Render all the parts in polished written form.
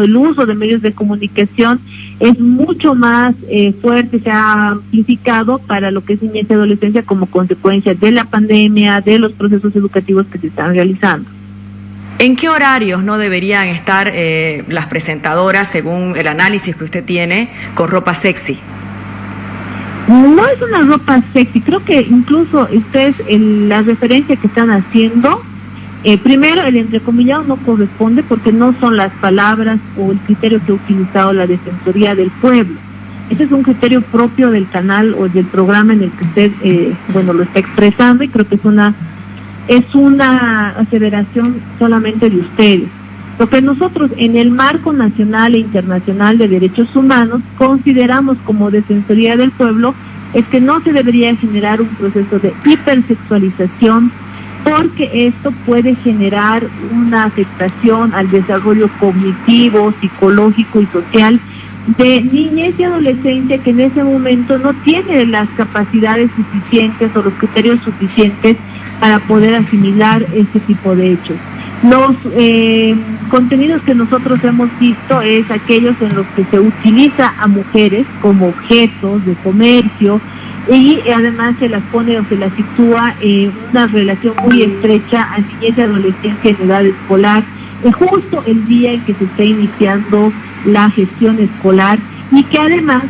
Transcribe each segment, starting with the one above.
el uso de medios de comunicación es mucho más fuerte, se ha amplificado para lo que es niñez y adolescencia como consecuencia de la pandemia, de los procesos educativos que se están realizando. ¿En qué horarios no deberían estar las presentadoras, según el análisis que usted tiene, con ropa sexy? No es una ropa sexy, creo que incluso ustedes la referencia que están haciendo, primero el entrecomillado no corresponde porque no son las palabras o el criterio que ha utilizado la Defensoría del Pueblo. Ese es un criterio propio del canal o del programa en el que usted lo está expresando, y creo que es una aseveración solamente de ustedes. Lo que nosotros en el marco nacional e internacional de derechos humanos consideramos como Defensoría del Pueblo es que no se debería generar un proceso de hipersexualización, porque esto puede generar una afectación al desarrollo cognitivo, psicológico y social de niñez y adolescencia que en ese momento no tiene las capacidades suficientes o los criterios suficientes para poder asimilar este tipo de hechos. Los contenidos que nosotros hemos visto es aquellos en los que se utiliza a mujeres como objetos de comercio, y además se las pone o se las sitúa en una relación muy estrecha a niñez y adolescencia en edad escolar, justo el día en que se está iniciando la gestión escolar, y que además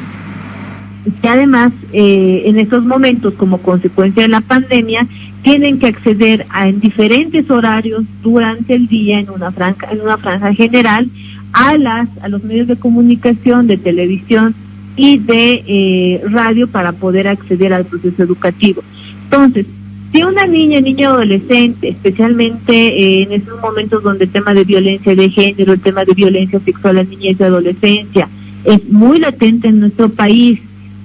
en estos momentos, como consecuencia de la pandemia, tienen que acceder en diferentes horarios durante el día en una franja general a los medios de comunicación, de televisión y de radio para poder acceder al proceso educativo. Entonces, si una niño adolescente, especialmente en esos momentos donde el tema de violencia de género, el tema de violencia sexual en niñez y adolescencia es muy latente en nuestro país,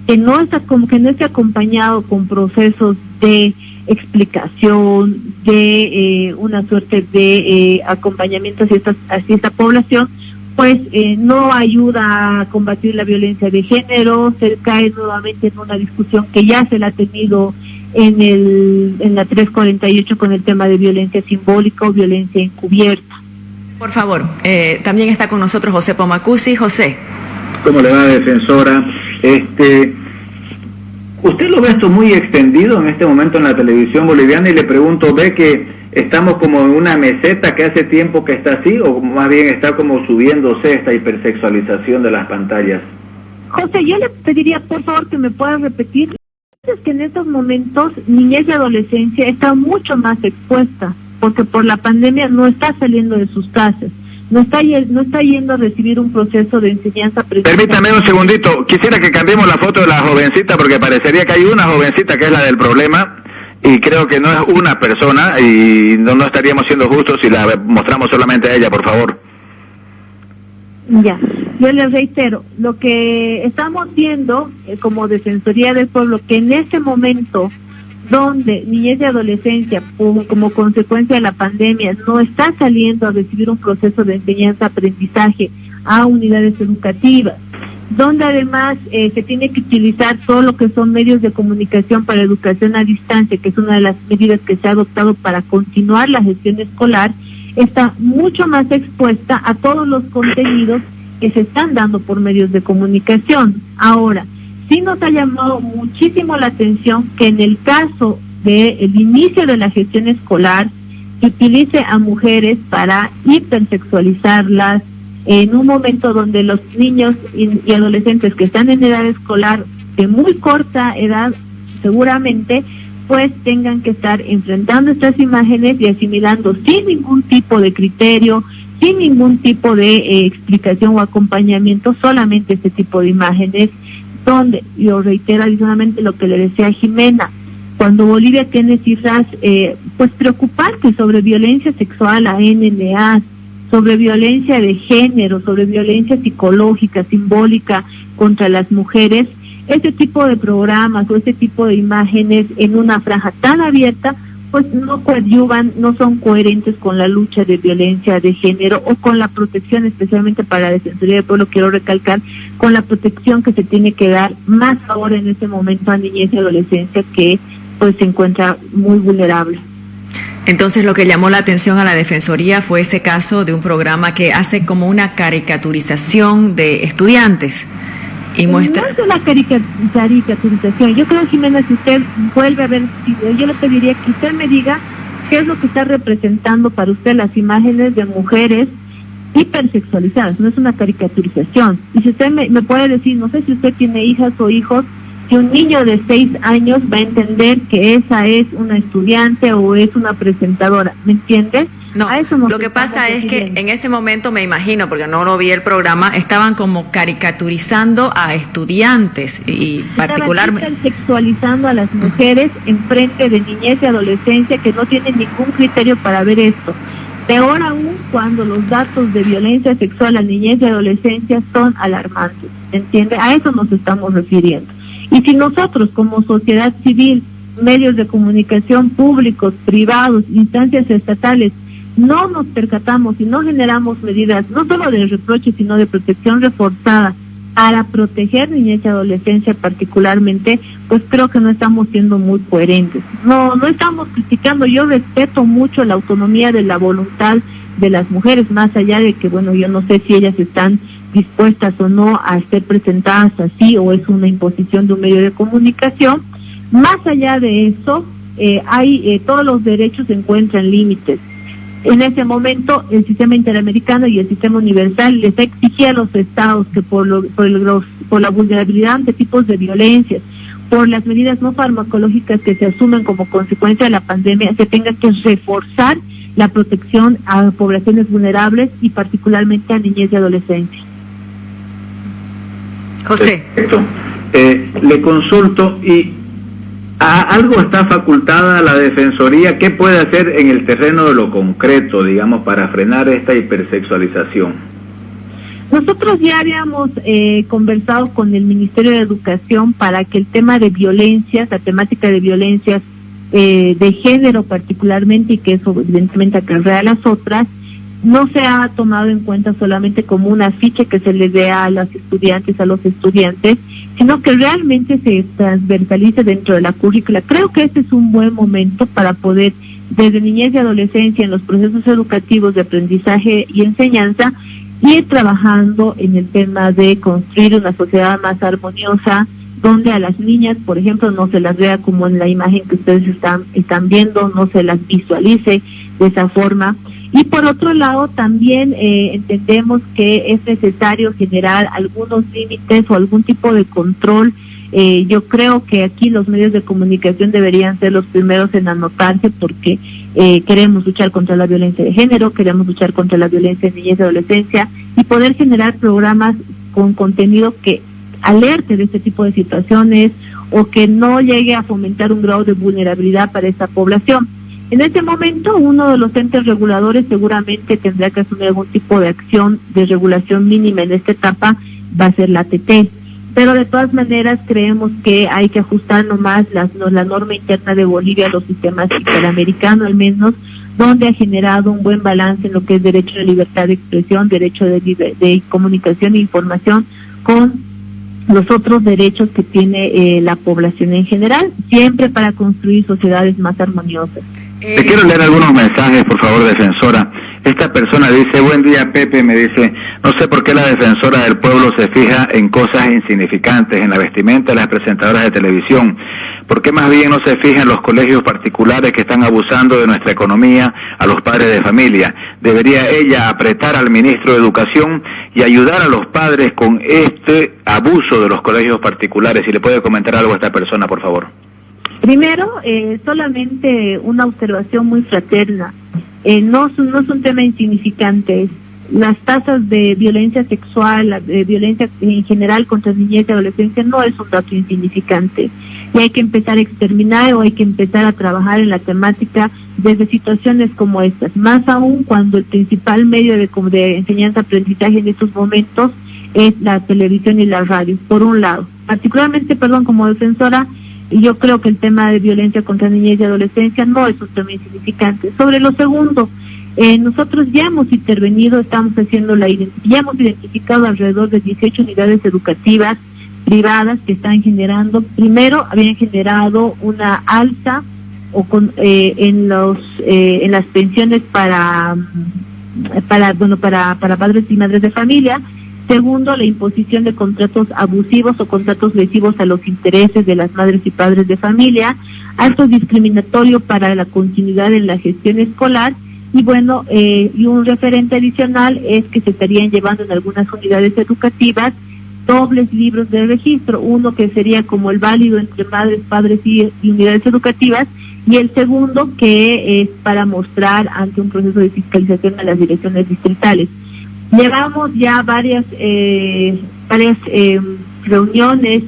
que no esté acompañado con procesos de explicación, de una suerte de acompañamiento hacia esta población, pues no ayuda a combatir la violencia de género, se cae nuevamente en una discusión que ya se la ha tenido en la 348 con el tema de violencia simbólica o violencia encubierta. Por favor, también está con nosotros José Pomacuzzi. José. ¿Cómo le va, defensora? Usted lo ve esto muy extendido en este momento en la televisión boliviana, y le pregunto, ¿ve que estamos como en una meseta que hace tiempo que está así, o más bien está como subiéndose esta hipersexualización de las pantallas? José, yo le pediría por favor que me pueda repetir. Es que en estos momentos niñez y adolescencia está mucho más expuesta, porque por la pandemia no está saliendo de sus casas, no está yendo a recibir un proceso de enseñanza. Permítame un segundito, quisiera que cambiemos la foto de la jovencita, porque parecería que hay una jovencita que es la del problema, y creo que no es una persona, y no estaríamos siendo justos si la mostramos solamente a ella, por favor. Ya, yo les reitero, lo que estamos viendo como Defensoría del Pueblo, que en este momento donde niñez y adolescencia, como consecuencia de la pandemia, no está saliendo a recibir un proceso de enseñanza-aprendizaje a unidades educativas, donde además se tiene que utilizar todo lo que son medios de comunicación para educación a distancia, que es una de las medidas que se ha adoptado para continuar la gestión escolar, está mucho más expuesta a todos los contenidos que se están dando por medios de comunicación. Ahora, sí nos ha llamado muchísimo la atención que en el caso del inicio de la gestión escolar se utilice a mujeres para hipersexualizarlas en un momento donde los niños y adolescentes que están en edad escolar de muy corta edad seguramente pues tengan que estar enfrentando estas imágenes y asimilando sin ningún tipo de criterio, sin ningún tipo de explicación o acompañamiento, solamente este tipo de imágenes, donde, yo reitero adicionalmente lo que le decía a Jimena, cuando Bolivia tiene cifras pues preocupantes sobre violencia sexual a NNA, sobre violencia de género, sobre violencia psicológica, simbólica contra las mujeres, este tipo de programas o este tipo de imágenes en una franja tan abierta, pues no coadyuvan, no son coherentes con la lucha de violencia de género o con la protección, especialmente para la Defensoría del Pueblo, quiero recalcar, con la protección que se tiene que dar más ahora en este momento a niñez y adolescencia que pues se encuentra muy vulnerable. Entonces, lo que llamó la atención a la Defensoría fue ese caso de un programa que hace como una caricaturización de estudiantes y muestra... No es una caricaturización. Yo creo, Jimena, si usted vuelve a ver, yo le pediría que usted me diga qué es lo que está representando para usted las imágenes de mujeres hipersexualizadas. No es una caricaturización. Y si usted me puede decir, no sé si usted tiene hijas o hijos, que un niño de 6 años va a entender que esa es una estudiante o es una presentadora, ¿me entiende? No, lo que pasa es que en ese momento me imagino, porque no lo vi el programa, estaban como caricaturizando a estudiantes y particularmente... Estaban sexualizando a las mujeres en frente de niñez y adolescencia que no tienen ningún criterio para ver esto. Peor aún cuando los datos de violencia sexual a niñez y adolescencia son alarmantes, ¿entiende? A eso nos estamos refiriendo. Y si nosotros como sociedad civil, medios de comunicación públicos, privados, instancias estatales, no nos percatamos y no generamos medidas, no solo de reproche, sino de protección reforzada para proteger niñez y adolescencia particularmente, pues creo que no estamos siendo muy coherentes. No estamos criticando, yo respeto mucho la autonomía de la voluntad de las mujeres, más allá de que, bueno, yo no sé si ellas están dispuestas o no a ser presentadas así o es una imposición de un medio de comunicación. Más allá de eso, todos los derechos encuentran límites. En ese momento el sistema interamericano y el sistema universal les exigía a los estados que por la vulnerabilidad ante tipos de violencias, por las medidas no farmacológicas que se asumen como consecuencia de la pandemia, se tenga que reforzar la protección a poblaciones vulnerables y particularmente a niñez y adolescencia. José. Perfecto. Le consulto, y ¿algo está facultada a la Defensoría? ¿Qué puede hacer en el terreno de lo concreto, digamos, para frenar esta hipersexualización? Nosotros ya habíamos conversado con el Ministerio de Educación para que el tema de violencias, la temática de violencias de género particularmente, y que eso evidentemente acarrea a las otras, no se ha tomado en cuenta solamente como una ficha que se le dé a las estudiantes, a los estudiantes, sino que realmente se transversalice dentro de la currícula. Creo que este es un buen momento para poder, desde niñez y adolescencia, en los procesos educativos de aprendizaje y enseñanza, ir trabajando en el tema de construir una sociedad más armoniosa, donde a las niñas, por ejemplo, no se las vea como en la imagen que ustedes están viendo, no se las visualice de esa forma. Y por otro lado, también entendemos que es necesario generar algunos límites o algún tipo de control. Yo creo que aquí los medios de comunicación deberían ser los primeros en anotarse, porque queremos luchar contra la violencia de género, queremos luchar contra la violencia en niñez y adolescencia, y poder generar programas con contenido que alerte de este tipo de situaciones o que no llegue a fomentar un grado de vulnerabilidad para esta población. En este momento, uno de los entes reguladores seguramente tendrá que asumir algún tipo de acción de regulación mínima en esta etapa, va a ser la ATT. Pero de todas maneras creemos que hay que ajustar nomás la norma interna de Bolivia a los sistemas interamericanos, al menos, donde ha generado un buen balance en lo que es derecho de libertad de expresión, derecho de comunicación e información, con los otros derechos que tiene la población en general, siempre para construir sociedades más armoniosas. Te quiero leer algunos mensajes, por favor, defensora. Esta persona dice: buen día, Pepe, me dice, no sé por qué la defensora del pueblo se fija en cosas insignificantes, en la vestimenta de las presentadoras de televisión. ¿Por qué más bien no se fija en los colegios particulares que están abusando de nuestra economía, a los padres de familia? Debería ella apretar al ministro de Educación y ayudar a los padres con este abuso de los colegios particulares. Si le puede comentar algo a esta persona, por favor. Primero, solamente una observación muy fraterna. No es un tema insignificante. Las tasas de violencia sexual, de violencia en general contra niñez y adolescencia no es un dato insignificante. Y hay que empezar a exterminar, o hay que empezar a trabajar en la temática desde situaciones como estas. Más aún cuando el principal medio de enseñanza-aprendizaje en estos momentos es la televisión y la radio, por un lado. Particularmente, como defensora, yo creo que el tema de violencia contra niñez y adolescencia no es un tema insignificante. Sobre lo segundo, nosotros ya hemos intervenido, ya hemos identificado alrededor de 18 unidades educativas privadas que están generando, primero habían generado una alza en las pensiones para padres y madres de familia. Segundo, la imposición de contratos abusivos o contratos lesivos a los intereses de las madres y padres de familia, acto discriminatorio para la continuidad en la gestión escolar, y bueno, y un referente adicional es que se estarían llevando en algunas unidades educativas dobles libros de registro, uno que sería como el válido entre madres, padres y unidades educativas, y el segundo que es para mostrar ante un proceso de fiscalización a las direcciones distritales. Llevamos ya varias reuniones,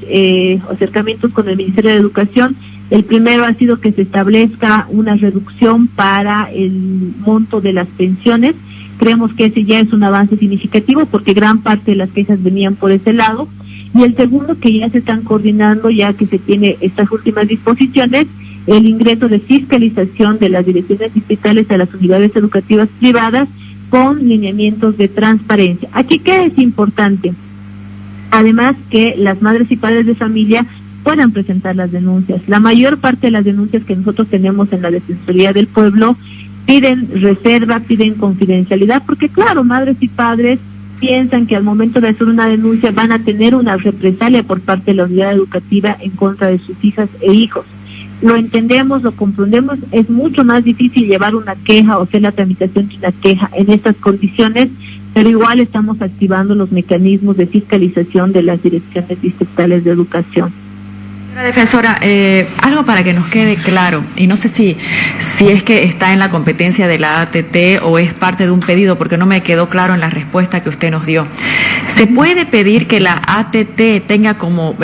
acercamientos con el Ministerio de Educación. El primero ha sido que se establezca una reducción para el monto de las pensiones. Creemos que ese ya es un avance significativo porque gran parte de las quejas venían por ese lado. Y el segundo, que ya se están coordinando, ya que se tiene estas últimas disposiciones, el ingreso de fiscalización de las direcciones distritales a las unidades educativas privadas con lineamientos de transparencia. Aquí, ¿qué es importante? Además, que las madres y padres de familia puedan presentar las denuncias. La mayor parte de las denuncias que nosotros tenemos en la Defensoría del Pueblo piden reserva, piden confidencialidad, porque claro, madres y padres piensan que al momento de hacer una denuncia van a tener una represalia por parte de la unidad educativa en contra de sus hijas e hijos. Lo entendemos, lo comprendemos, es mucho más difícil llevar una queja o hacer la tramitación de una queja en estas condiciones, pero igual estamos activando los mecanismos de fiscalización de las direcciones distritales de educación. Señora defensora, algo para que nos quede claro, y no sé si es que está en la competencia de la ATT o es parte de un pedido, porque no me quedó claro en la respuesta que usted nos dio. ¿Se puede pedir que la ATT tenga como,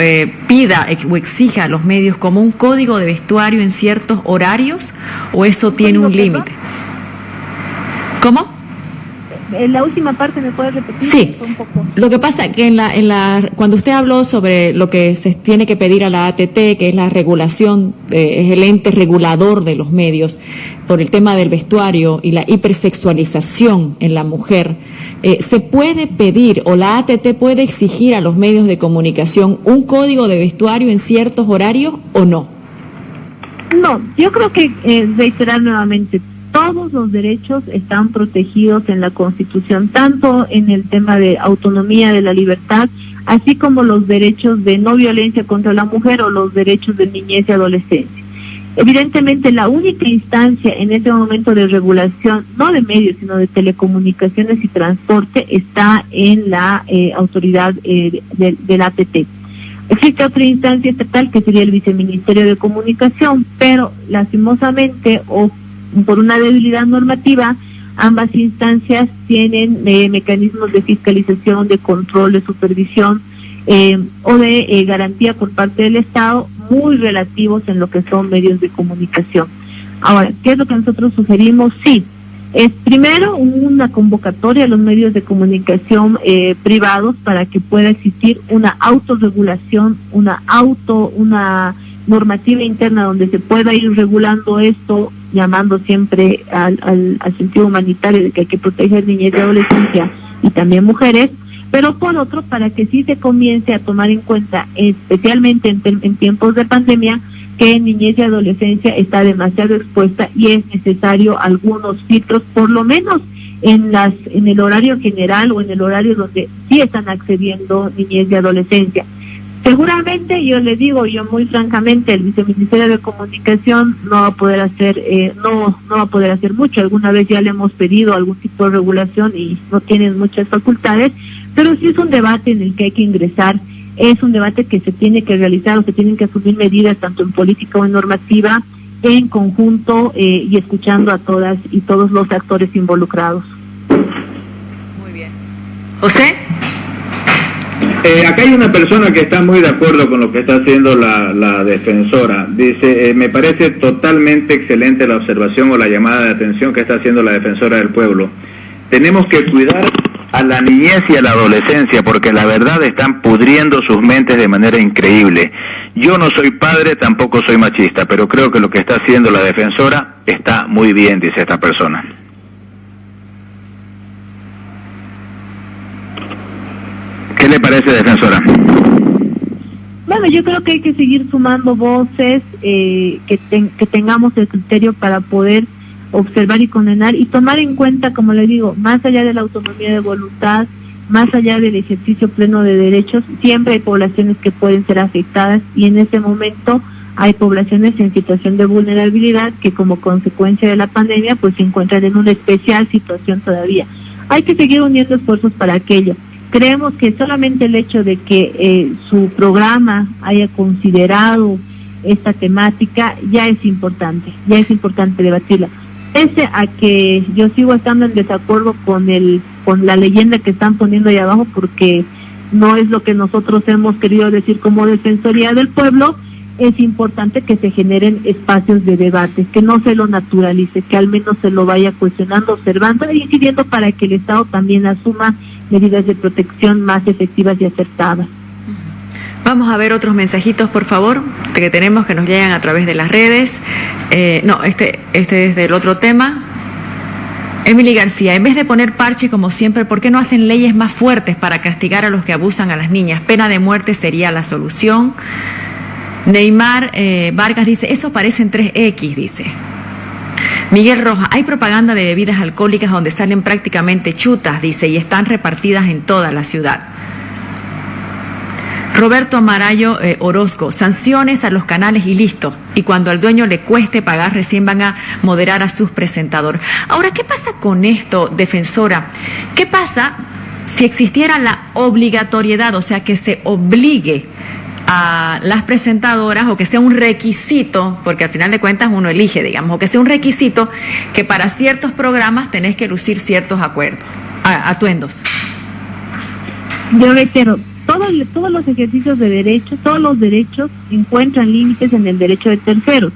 pida o exija a los medios como un código de vestuario en ciertos horarios, o eso tiene un límite? ¿Cómo? La última parte, ¿me puedes repetir? Sí, un poco. Lo que pasa es que cuando usted habló sobre lo que se tiene que pedir a la ATT, que es la regulación, es el ente regulador de los medios, por el tema del vestuario y la hipersexualización en la mujer, ¿se puede pedir o la ATT puede exigir a los medios de comunicación un código de vestuario en ciertos horarios o no? No, yo creo que reiterar nuevamente, todos los derechos están protegidos en la Constitución, tanto en el tema de autonomía de la libertad, así como los derechos de no violencia contra la mujer o los derechos de niñez y adolescencia. Evidentemente, la única instancia en este momento de regulación, no de medios, sino de telecomunicaciones y transporte, está en la autoridad del ATT. Existe otra instancia estatal que sería el Viceministerio de Comunicación, pero lastimosamente o por una debilidad normativa, ambas instancias tienen mecanismos de fiscalización, de control, de supervisión o de garantía por parte del Estado muy relativos en lo que son medios de comunicación. Ahora, ¿qué es lo que nosotros sugerimos? Sí, es primero una convocatoria a los medios de comunicación privados para que pueda existir una autorregulación, una normativa interna donde se pueda ir regulando esto, llamando siempre al sentido humanitario de que hay que proteger niñez y adolescencia y también mujeres, pero por otro, para que sí se comience a tomar en cuenta, especialmente en tiempos de pandemia, que niñez y adolescencia está demasiado expuesta y es necesario algunos filtros, por lo menos en el horario general o en el horario donde sí están accediendo niñez y adolescencia. Seguramente, yo le digo, yo muy francamente, el Viceministerio de Comunicación no va a poder hacer, no va a poder hacer mucho. Alguna vez ya le hemos pedido algún tipo de regulación y no tienen muchas facultades, pero sí es un debate en el que hay que ingresar, es un debate que se tiene que realizar o se tienen que asumir medidas tanto en política o en normativa, en conjunto y escuchando a todas y todos los actores involucrados. Muy bien. ¿José? Acá hay una persona que está muy de acuerdo con lo que está haciendo la defensora. Dice, me parece totalmente excelente la observación o la llamada de atención que está haciendo la defensora del pueblo. Tenemos que cuidar a la niñez y a la adolescencia porque la verdad están pudriendo sus mentes de manera increíble. Yo no soy padre, tampoco soy machista, pero creo que lo que está haciendo la defensora está muy bien, dice esta persona. ¿Qué le parece, defensora? Bueno, yo creo que hay que seguir sumando voces, que tengamos el criterio para poder observar y condenar y tomar en cuenta, como le digo, más allá de la autonomía de voluntad, más allá del ejercicio pleno de derechos, siempre hay poblaciones que pueden ser afectadas y en ese momento hay poblaciones en situación de vulnerabilidad que como consecuencia de la pandemia pues se encuentran en una especial situación todavía. Hay que seguir uniendo esfuerzos para aquello. Creemos que solamente el hecho de que su programa haya considerado esta temática ya es importante debatirla. Pese a que yo sigo estando en desacuerdo con la leyenda que están poniendo ahí abajo, porque no es lo que nosotros hemos querido decir como Defensoría del Pueblo, es importante que se generen espacios de debate, que no se lo naturalice, que al menos se lo vaya cuestionando, observando e incidiendo para que el Estado también asuma medidas de protección más efectivas y acertadas. Vamos a ver otros mensajitos, por favor, que tenemos que nos llegan a través de las redes. Este es del otro tema. Emily García, en vez de poner parche como siempre, ¿por qué no hacen leyes más fuertes para castigar a los que abusan a las niñas? Pena de muerte sería la solución. Neymar Vargas dice, eso parecen 3X, dice. Miguel Rojas, hay propaganda de bebidas alcohólicas donde salen prácticamente chutas, dice, y están repartidas en toda la ciudad. Roberto Amarayo Orozco, sanciones a los canales y listo. Y cuando al dueño le cueste pagar, recién van a moderar a sus presentadores. Ahora, ¿qué pasa con esto, defensora? ¿Qué pasa si existiera la obligatoriedad, o sea, que se obligue a las presentadoras o que sea un requisito, porque al final de cuentas uno elige, digamos, o que sea un requisito que para ciertos programas tenés que lucir ciertos atuendos? Yo reitero, todos los ejercicios de derechos, todos los derechos encuentran límites en el derecho de terceros.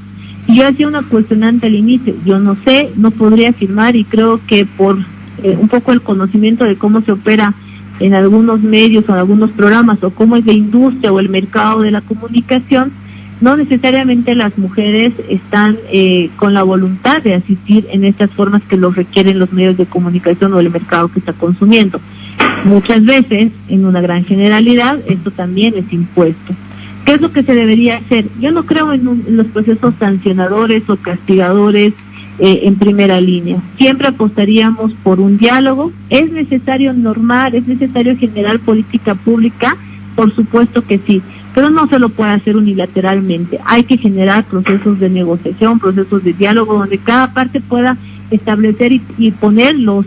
Y yo hacía una cuestionante al inicio, yo no sé, no podría afirmar y creo que por un poco el conocimiento de cómo se opera en algunos medios o en algunos programas o cómo es la industria o el mercado de la comunicación, no necesariamente las mujeres están con la voluntad de asistir en estas formas que lo requieren los medios de comunicación o el mercado que está consumiendo. Muchas veces, en una gran generalidad, esto también es impuesto. ¿Qué es lo que se debería hacer? Yo no creo en los procesos sancionadores o castigadores en primera línea. Siempre apostaríamos por un diálogo. Es necesario normar, es necesario generar política pública, por supuesto que sí, pero no se lo puede hacer unilateralmente. Hay que generar procesos de negociación, procesos de diálogo, donde cada parte pueda establecer y poner los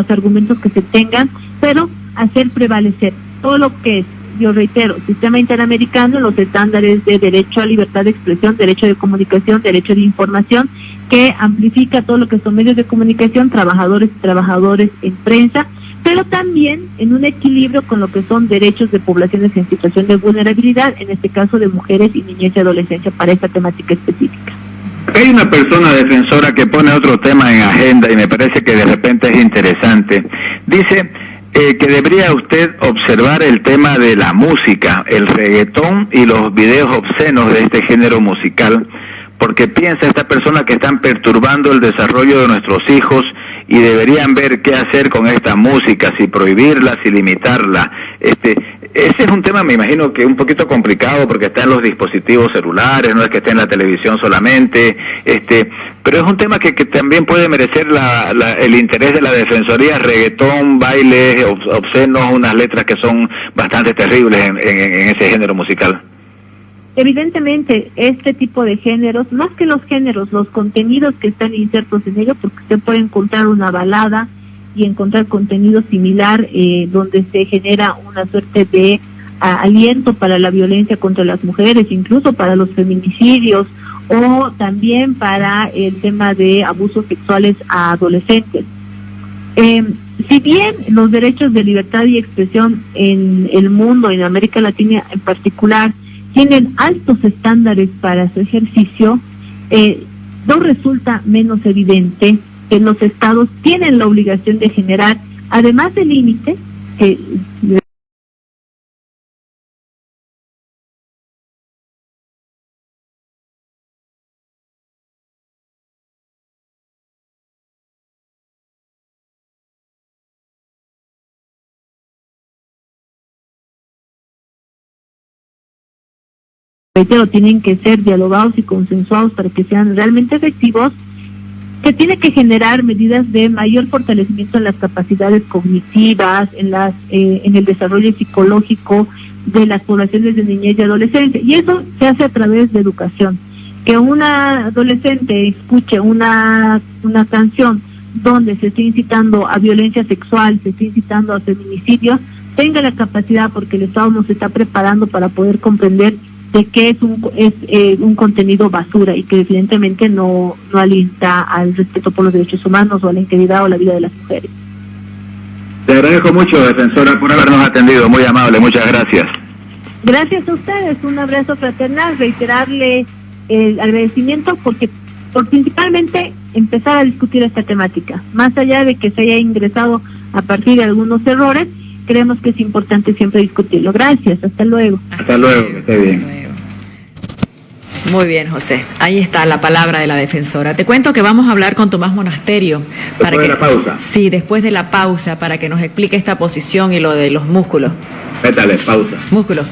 argumentos que se tengan, pero hacer prevalecer todo lo que es, yo reitero, sistema interamericano, los estándares de derecho a libertad de expresión, derecho de comunicación, derecho de información, que amplifica todo lo que son medios de comunicación, trabajadores y trabajadores en prensa, pero también en un equilibrio con lo que son derechos de poblaciones en situación de vulnerabilidad, en este caso de mujeres y niñez y adolescencia para esta temática específica. Hay una persona defensora que pone otro tema en agenda y me parece que de repente es interesante. Dice que debería usted observar el tema de la música, el reggaetón y los videos obscenos de este género musical, porque piensa esta persona que están perturbando el desarrollo de nuestros hijos y deberían ver qué hacer con esta música, si prohibirla, si limitarla. Ese es un tema, me imagino que un poquito complicado porque está en los dispositivos celulares, no es que esté en la televisión solamente, pero es un tema que también puede merecer el interés de la Defensoría. Reggaetón, bailes obscenos, unas letras que son bastante terribles en ese género musical. Evidentemente, este tipo de géneros, más que los géneros, los contenidos que están insertos en ellos, porque usted puede encontrar una balada y encontrar contenido similar donde se genera una suerte de aliento para la violencia contra las mujeres, incluso para los feminicidios o también para el tema de abusos sexuales a adolescentes. Si bien los derechos de libertad y expresión en el mundo, en América Latina en particular, tienen altos estándares para su ejercicio, no resulta menos evidente que los estados tienen la obligación de generar, además del límite, que reitero, tienen que ser dialogados y consensuados para que sean realmente efectivos. Se tiene que generar medidas de mayor fortalecimiento en las capacidades cognitivas, en el desarrollo psicológico de las poblaciones de niñez y adolescencia, y eso se hace a través de educación. Que una adolescente escuche una canción donde se esté incitando a violencia sexual, se esté incitando a feminicidios, tenga la capacidad, porque el Estado nos está preparando para poder comprender de que es un contenido basura y que evidentemente no alienta al respeto por los derechos humanos o a la integridad o la vida de las mujeres. Te agradezco mucho, defensora, por habernos atendido, muy amable, muchas gracias. Gracias a ustedes, un abrazo fraternal, reiterarle el agradecimiento por principalmente empezar a discutir esta temática. Más allá de que se haya ingresado a partir de algunos errores, creemos que es importante siempre discutirlo. Gracias, hasta luego. Hasta luego, que esté bien. Muy bien, José. Ahí está la palabra de la defensora. Te cuento que vamos a hablar con Tomás Monasterio. Después de la pausa. Sí, después de la pausa, para que nos explique esta posición y lo de los músculos. Métale, pausa. Músculos.